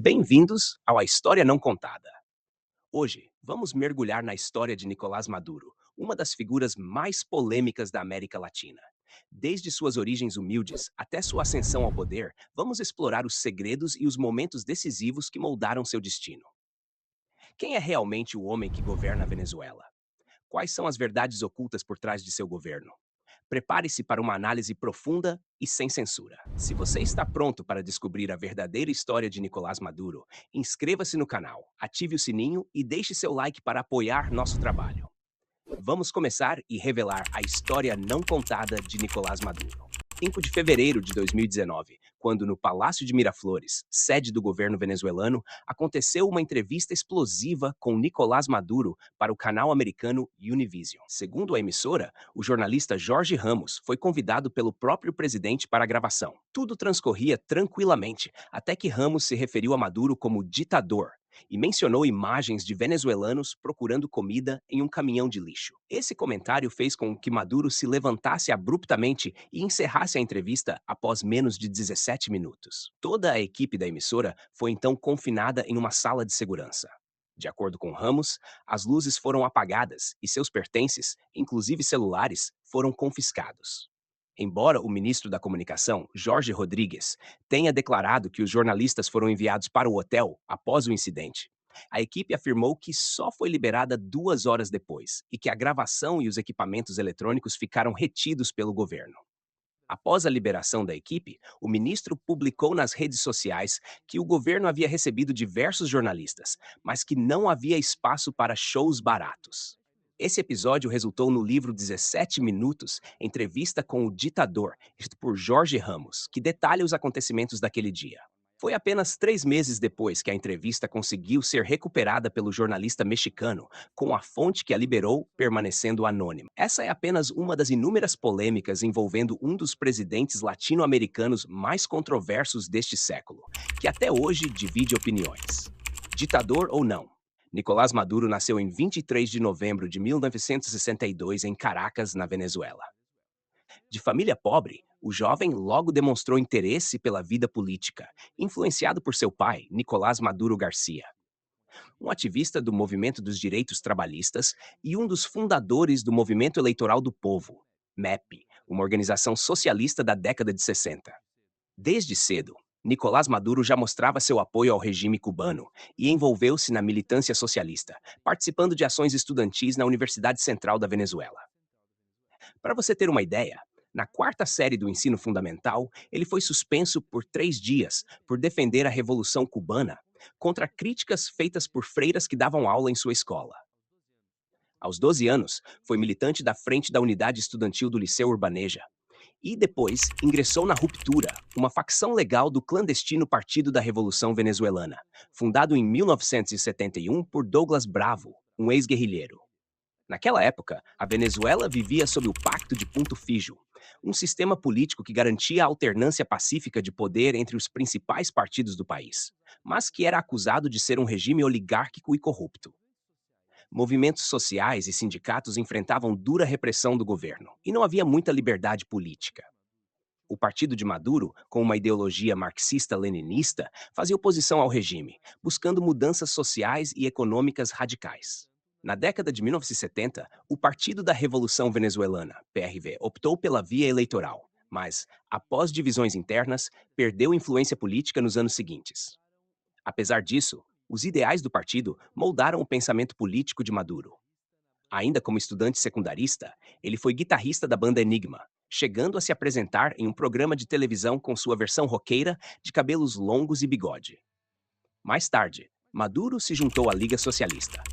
Bem-vindos ao A História Não Contada. Hoje, vamos mergulhar na história de Nicolás Maduro, uma das figuras mais polêmicas da América Latina. Desde suas origens humildes até sua ascensão ao poder, vamos explorar os segredos e os momentos decisivos que moldaram seu destino. Quem é realmente o homem que governa a Venezuela? Quais são as verdades ocultas por trás de seu governo? Prepare-se para uma análise profunda e sem censura. Se você está pronto para descobrir a verdadeira história de Nicolás Maduro, inscreva-se no canal, ative o sininho e deixe seu like para apoiar nosso trabalho. Vamos começar e revelar a história não contada de Nicolás Maduro. 5 de fevereiro de 2019, quando no Palácio de Miraflores, sede do governo venezuelano, aconteceu uma entrevista explosiva com Nicolás Maduro para o canal americano Univision. Segundo a emissora, o jornalista Jorge Ramos foi convidado pelo próprio presidente para a gravação. Tudo transcorria tranquilamente, até que Ramos se referiu a Maduro como ditador e mencionou imagens de venezuelanos procurando comida em um caminhão de lixo. Esse comentário fez com que Maduro se levantasse abruptamente e encerrasse a entrevista após menos de 17 minutos. Toda a equipe da emissora foi então confinada em uma sala de segurança. De acordo com Ramos, as luzes foram apagadas e seus pertences, inclusive celulares, foram confiscados. Embora o ministro da Comunicação, Jorge Rodrigues, tenha declarado que os jornalistas foram enviados para o hotel após o incidente, a equipe afirmou que só foi liberada 2 horas depois e que a gravação e os equipamentos eletrônicos ficaram retidos pelo governo. Após a liberação da equipe, o ministro publicou nas redes sociais que o governo havia recebido diversos jornalistas, mas que não havia espaço para shows baratos. Esse episódio resultou no livro 17 Minutos, Entrevista com o Ditador, escrito por Jorge Ramos, que detalha os acontecimentos daquele dia. Foi apenas 3 meses depois que a entrevista conseguiu ser recuperada pelo jornalista mexicano, com a fonte que a liberou permanecendo anônima. Essa é apenas uma das inúmeras polêmicas envolvendo um dos presidentes latino-americanos mais controversos deste século, que até hoje divide opiniões. Ditador ou não? Nicolás Maduro nasceu em 23 de novembro de 1962 em Caracas, na Venezuela. De família pobre, o jovem logo demonstrou interesse pela vida política, influenciado por seu pai, Nicolás Maduro Garcia, um ativista do movimento dos direitos trabalhistas e um dos fundadores do Movimento Eleitoral do Povo, MEP, uma organização socialista da década de 60. Desde cedo, Nicolás Maduro já mostrava seu apoio ao regime cubano e envolveu-se na militância socialista, participando de ações estudantis na Universidade Central da Venezuela. Para você ter uma ideia, na quarta série do ensino fundamental, ele foi suspenso por 3 dias por defender a Revolução Cubana contra críticas feitas por freiras que davam aula em sua escola. Aos 12 anos, foi militante da Frente da Unidade Estudantil do Liceu Urbaneja e depois ingressou na Ruptura, uma facção legal do clandestino Partido da Revolução Venezuelana, fundado em 1971 por Douglas Bravo, um ex-guerrilheiro. Naquela época, a Venezuela vivia sob o Pacto de Punto Fijo, um sistema político que garantia a alternância pacífica de poder entre os principais partidos do país, mas que era acusado de ser um regime oligárquico e corrupto. Movimentos sociais e sindicatos enfrentavam dura repressão do governo, e não havia muita liberdade política. O partido de Maduro, com uma ideologia marxista-leninista, fazia oposição ao regime, buscando mudanças sociais e econômicas radicais. Na década de 1970, o Partido da Revolução Venezuelana, PRV, optou pela via eleitoral, mas, após divisões internas, perdeu influência política nos anos seguintes. Apesar disso, os ideais do partido moldaram o pensamento político de Maduro. Ainda como estudante secundarista, ele foi guitarrista da banda Enigma, chegando a se apresentar em um programa de televisão com sua versão roqueira de cabelos longos e bigode. Mais tarde, Maduro se juntou à Liga Socialista,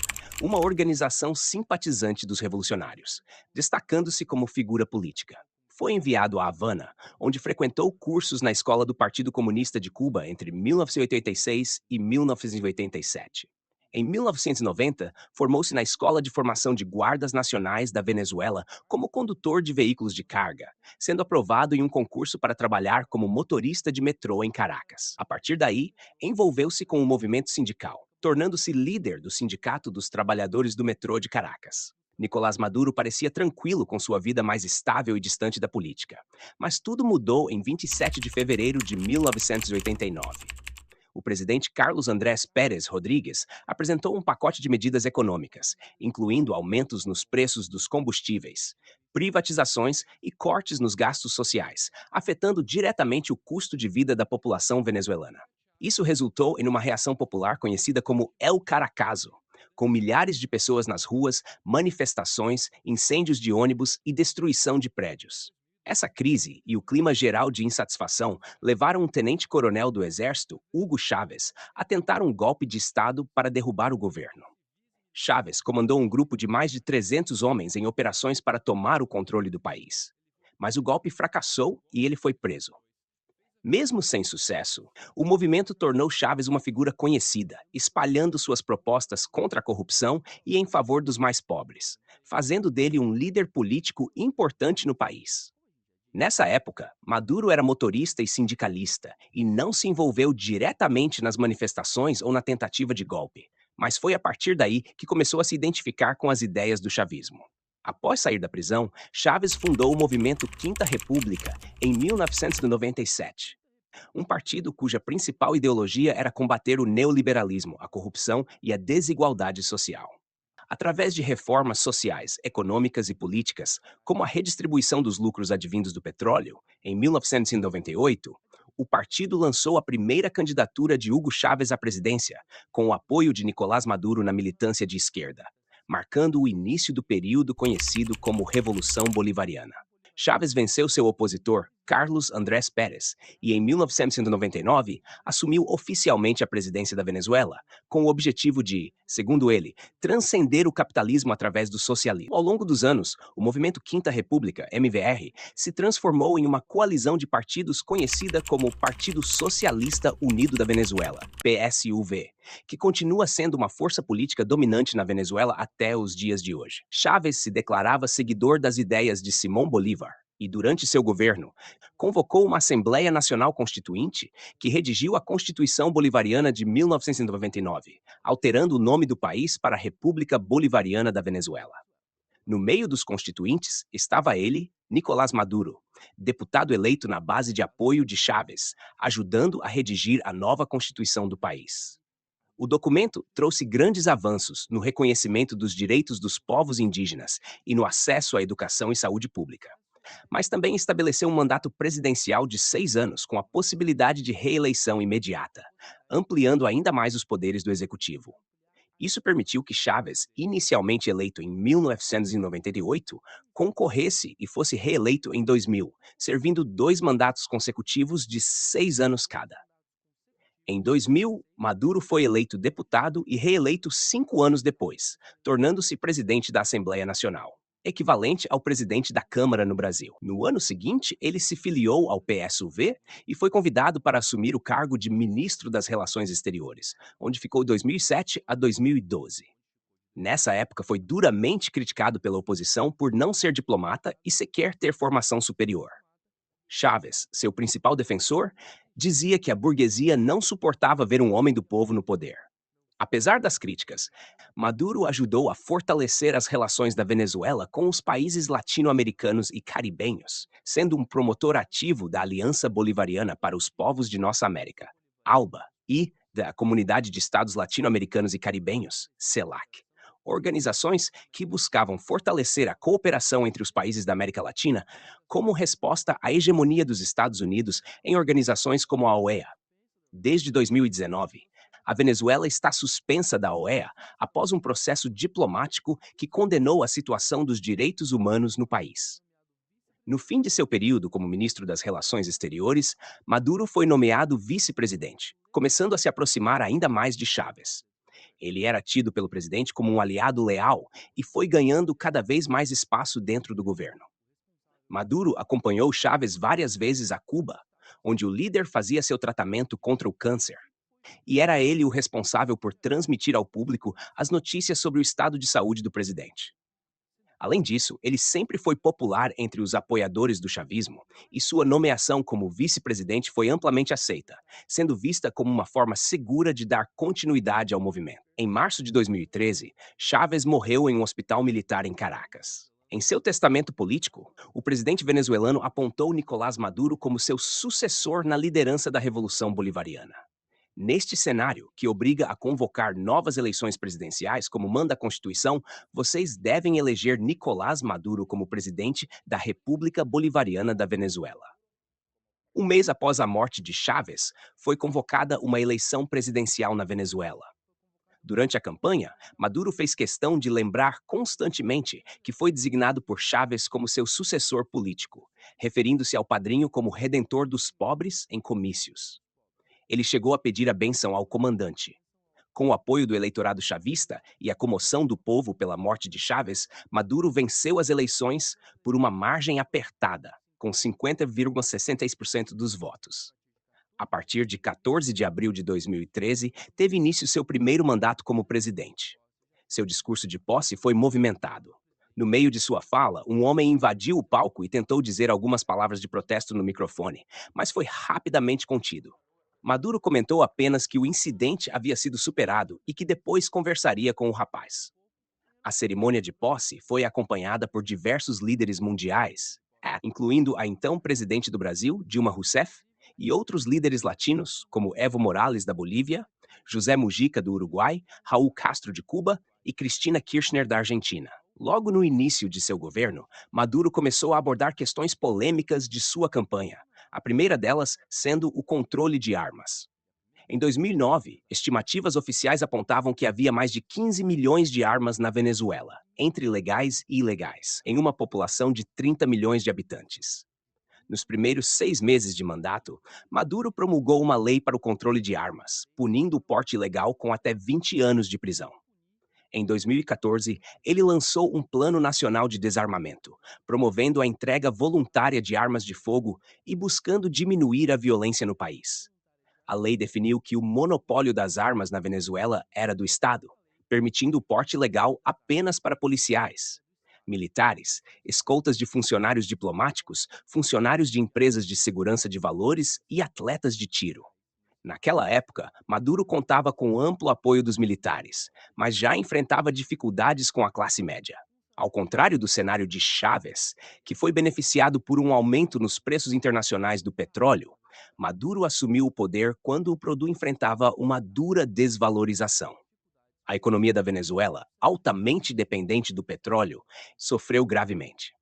uma organização simpatizante dos revolucionários, destacando-se como figura política. Foi enviado a Havana, onde frequentou cursos na Escola do Partido Comunista de Cuba entre 1986 e 1987. Em 1990, formou-se na Escola de Formação de Guardas Nacionais da Venezuela como condutor de veículos de carga, sendo aprovado em um concurso para trabalhar como motorista de metrô em Caracas. A partir daí, envolveu-se com o movimento sindical, tornando-se líder do Sindicato dos Trabalhadores do Metrô de Caracas. Nicolás Maduro parecia tranquilo com sua vida mais estável e distante da política. Mas tudo mudou em 27 de fevereiro de 1989. o presidente Carlos Andrés Pérez Rodrigues apresentou um pacote de medidas econômicas, incluindo aumentos nos preços dos combustíveis, privatizações e cortes nos gastos sociais, afetando diretamente o custo de vida da população venezuelana. Isso resultou em uma reação popular conhecida como El Caracazo, com milhares de pessoas nas ruas, manifestações, incêndios de ônibus e destruição de prédios. Essa crise e o clima geral de insatisfação levaram um tenente-coronel do Exército, Hugo Chávez, a tentar um golpe de Estado para derrubar o governo. Chávez comandou um grupo de mais de 300 homens em operações para tomar o controle do país. Mas o golpe fracassou e ele foi preso. Mesmo sem sucesso, o movimento tornou Chávez uma figura conhecida, espalhando suas propostas contra a corrupção e em favor dos mais pobres, fazendo dele um líder político importante no país. Nessa época, Maduro era motorista e sindicalista e não se envolveu diretamente nas manifestações ou na tentativa de golpe, mas foi a partir daí que começou a se identificar com as ideias do chavismo. Após sair da prisão, Chávez fundou o movimento Quinta República em 1997, um partido cuja principal ideologia era combater o neoliberalismo, a corrupção e a desigualdade social. Através de reformas sociais, econômicas e políticas, como a redistribuição dos lucros advindos do petróleo, em 1998, o partido lançou a primeira candidatura de Hugo Chávez à presidência, com o apoio de Nicolás Maduro na militância de esquerda, marcando o início do período conhecido como Revolução Bolivariana. Chávez venceu seu opositor, Carlos Andrés Pérez, e em 1999 assumiu oficialmente a presidência da Venezuela, com o objetivo de, segundo ele, transcender o capitalismo através do socialismo. Ao longo dos anos, o movimento Quinta República, MVR, se transformou em uma coalizão de partidos conhecida como Partido Socialista Unido da Venezuela, PSUV, que continua sendo uma força política dominante na Venezuela até os dias de hoje. Chávez se declarava seguidor das ideias de Simón Bolívar e, durante seu governo, convocou uma Assembleia Nacional Constituinte que redigiu a Constituição Bolivariana de 1999, alterando o nome do país para República Bolivariana da Venezuela. No meio dos constituintes estava ele, Nicolás Maduro, deputado eleito na base de apoio de Chávez, ajudando a redigir a nova Constituição do país. O documento trouxe grandes avanços no reconhecimento dos direitos dos povos indígenas e no acesso à educação e saúde pública, mas também estabeleceu um mandato presidencial de 6 anos com a possibilidade de reeleição imediata, ampliando ainda mais os poderes do executivo. Isso permitiu que Chávez, inicialmente eleito em 1998, concorresse e fosse reeleito em 2000, servindo 2 mandatos consecutivos de 6 anos cada. Em 2000, Maduro foi eleito deputado e reeleito 5 anos depois, tornando-se presidente da Assembleia Nacional, equivalente ao presidente da Câmara no Brasil. No ano seguinte, ele se filiou ao PSUV e foi convidado para assumir o cargo de ministro das Relações Exteriores, onde ficou de 2007 a 2012. Nessa época, foi duramente criticado pela oposição por não ser diplomata e sequer ter formação superior. Chávez, seu principal defensor, dizia que a burguesia não suportava ver um homem do povo no poder. Apesar das críticas, Maduro ajudou a fortalecer as relações da Venezuela com os países latino-americanos e caribenhos, sendo um promotor ativo da Aliança Bolivariana para os Povos de Nossa América, ALBA, e da Comunidade de Estados Latino-Americanos e Caribenhos, CELAC. Organizações que buscavam fortalecer a cooperação entre os países da América Latina como resposta à hegemonia dos Estados Unidos em organizações como a OEA. Desde 2019, a Venezuela está suspensa da OEA após um processo diplomático que condenou a situação dos direitos humanos no país. No fim de seu período como ministro das Relações Exteriores, Maduro foi nomeado vice-presidente, começando a se aproximar ainda mais de Chávez. Ele era tido pelo presidente como um aliado leal e foi ganhando cada vez mais espaço dentro do governo. Maduro acompanhou Chávez várias vezes a Cuba, onde o líder fazia seu tratamento contra o câncer. E era ele o responsável por transmitir ao público as notícias sobre o estado de saúde do presidente. Além disso, ele sempre foi popular entre os apoiadores do chavismo e sua nomeação como vice-presidente foi amplamente aceita, sendo vista como uma forma segura de dar continuidade ao movimento. Em março de 2013, Chávez morreu em um hospital militar em Caracas. Em seu testamento político, o presidente venezuelano apontou Nicolás Maduro como seu sucessor na liderança da Revolução Bolivariana. Neste cenário, que obriga a convocar novas eleições presidenciais, como manda a Constituição, vocês devem eleger Nicolás Maduro como presidente da República Bolivariana da Venezuela. Um mês após a morte de Chávez, foi convocada uma eleição presidencial na Venezuela. Durante a campanha, Maduro fez questão de lembrar constantemente que foi designado por Chávez como seu sucessor político, referindo-se ao padrinho como redentor dos pobres em comícios. Ele chegou a pedir a bênção ao comandante. Com o apoio do eleitorado chavista e a comoção do povo pela morte de Chávez, Maduro venceu as eleições por uma margem apertada, com 50,66% dos votos. A partir de 14 de abril de 2013, teve início seu primeiro mandato como presidente. Seu discurso de posse foi movimentado. No meio de sua fala, um homem invadiu o palco e tentou dizer algumas palavras de protesto no microfone, mas foi rapidamente contido. Maduro comentou apenas que o incidente havia sido superado e que depois conversaria com o rapaz. A cerimônia de posse foi acompanhada por diversos líderes mundiais, incluindo a então presidente do Brasil, Dilma Rousseff, e outros líderes latinos, como Evo Morales, da Bolívia, José Mujica, do Uruguai, Raul Castro, de Cuba e Cristina Kirchner, da Argentina. Logo no início de seu governo, Maduro começou a abordar questões polêmicas de sua campanha, a primeira delas sendo o controle de armas. Em 2009, estimativas oficiais apontavam que havia mais de 15 milhões de armas na Venezuela, entre legais e ilegais, em uma população de 30 milhões de habitantes. Nos primeiros 6 meses de mandato, Maduro promulgou uma lei para o controle de armas, punindo o porte ilegal com até 20 anos de prisão. Em 2014, ele lançou um Plano Nacional de Desarmamento, promovendo a entrega voluntária de armas de fogo e buscando diminuir a violência no país. A lei definiu que o monopólio das armas na Venezuela era do Estado, permitindo o porte legal apenas para policiais, militares, escoltas de funcionários diplomáticos, funcionários de empresas de segurança de valores e atletas de tiro. Naquela época, Maduro contava com amplo apoio dos militares, mas já enfrentava dificuldades com a classe média. Ao contrário do cenário de Chávez, que foi beneficiado por um aumento nos preços internacionais do petróleo, Maduro assumiu o poder quando o produto enfrentava uma dura desvalorização. A economia da Venezuela, altamente dependente do petróleo, sofreu gravemente.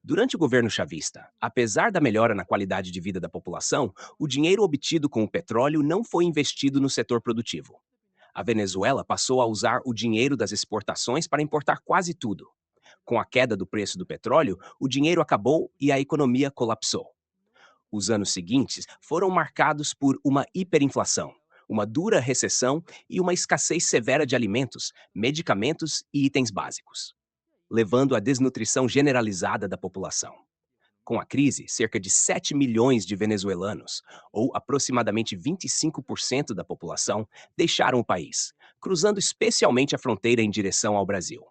Durante o governo chavista, apesar da melhora na qualidade de vida da população, o dinheiro obtido com o petróleo não foi investido no setor produtivo. A Venezuela passou a usar o dinheiro das exportações para importar quase tudo. Com a queda do preço do petróleo, o dinheiro acabou e a economia colapsou. Os anos seguintes foram marcados por uma hiperinflação, uma dura recessão e uma escassez severa de alimentos, medicamentos e itens básicos, levando à desnutrição generalizada da população. Com a crise, cerca de 7 milhões de venezuelanos, ou aproximadamente 25% da população, deixaram o país, cruzando especialmente a fronteira em direção ao Brasil.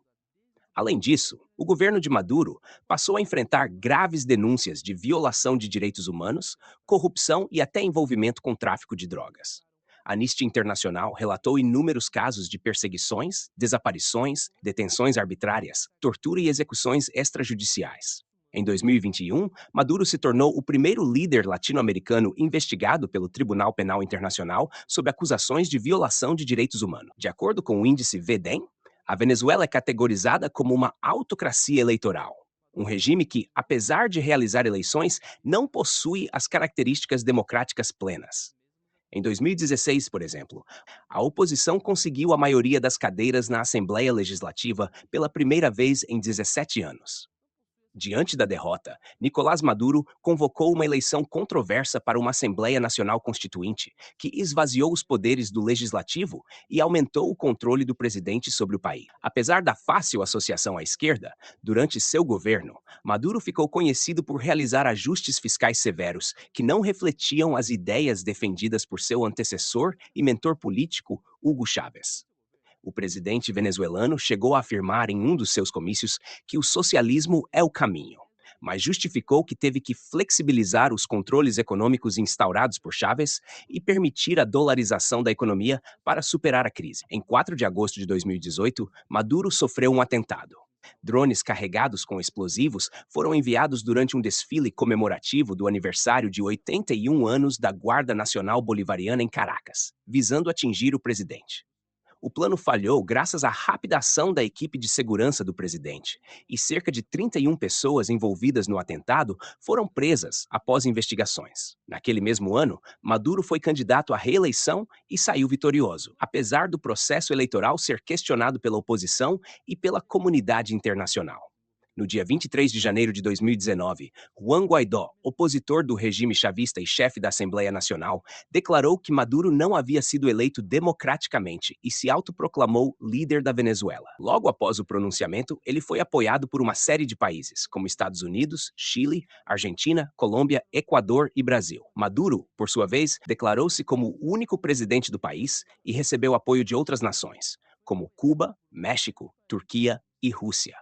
Além disso, o governo de Maduro passou a enfrentar graves denúncias de violação de direitos humanos, corrupção e até envolvimento com tráfico de drogas. A Anistia Internacional relatou inúmeros casos de perseguições, desaparições, detenções arbitrárias, tortura e execuções extrajudiciais. Em 2021, Maduro se tornou o primeiro líder latino-americano investigado pelo Tribunal Penal Internacional sob acusações de violação de direitos humanos. De acordo com o índice VDEM, a Venezuela é categorizada como uma autocracia eleitoral, um regime que, apesar de realizar eleições, não possui as características democráticas plenas. Em 2016, por exemplo, a oposição conseguiu a maioria das cadeiras na Assembleia Legislativa pela primeira vez em 17 anos. Diante da derrota, Nicolás Maduro convocou uma eleição controversa para uma Assembleia Nacional Constituinte, que esvaziou os poderes do legislativo e aumentou o controle do presidente sobre o país. Apesar da fácil associação à esquerda, durante seu governo, Maduro ficou conhecido por realizar ajustes fiscais severos que não refletiam as ideias defendidas por seu antecessor e mentor político, Hugo Chávez. O presidente venezuelano chegou a afirmar em um dos seus comícios que o socialismo é o caminho, mas justificou que teve que flexibilizar os controles econômicos instaurados por Chávez e permitir a dolarização da economia para superar a crise. Em 4 de agosto de 2018, Maduro sofreu um atentado. Drones carregados com explosivos foram enviados durante um desfile comemorativo do aniversário de 81 anos da Guarda Nacional Bolivariana em Caracas, visando atingir o presidente. O plano falhou graças à rápida ação da equipe de segurança do presidente, e cerca de 31 pessoas envolvidas no atentado foram presas após investigações. Naquele mesmo ano, Maduro foi candidato à reeleição e saiu vitorioso, apesar do processo eleitoral ser questionado pela oposição e pela comunidade internacional. No dia 23 de janeiro de 2019, Juan Guaidó, opositor do regime chavista e chefe da Assembleia Nacional, declarou que Maduro não havia sido eleito democraticamente e se autoproclamou líder da Venezuela. Logo após o pronunciamento, ele foi apoiado por uma série de países, como Estados Unidos, Chile, Argentina, Colômbia, Equador e Brasil. Maduro, por sua vez, declarou-se como o único presidente do país e recebeu apoio de outras nações, como Cuba, México, Turquia e Rússia.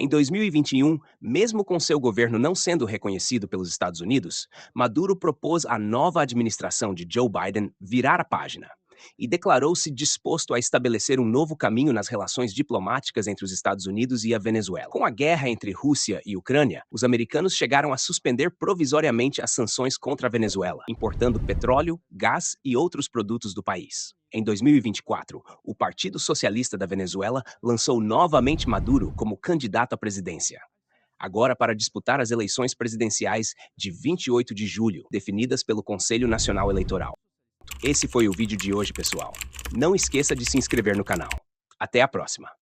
Em 2021, mesmo com seu governo não sendo reconhecido pelos Estados Unidos, Maduro propôs à nova administração de Joe Biden virar a página e declarou-se disposto a estabelecer um novo caminho nas relações diplomáticas entre os Estados Unidos e a Venezuela. Com a guerra entre Rússia e Ucrânia, os americanos chegaram a suspender provisoriamente as sanções contra a Venezuela, importando petróleo, gás e outros produtos do país. Em 2024, o Partido Socialista da Venezuela lançou novamente Maduro como candidato à presidência, agora para disputar as eleições presidenciais de 28 de julho, definidas pelo Conselho Nacional Eleitoral. Esse foi o vídeo de hoje, pessoal. Não esqueça de se inscrever no canal. Até a próxima!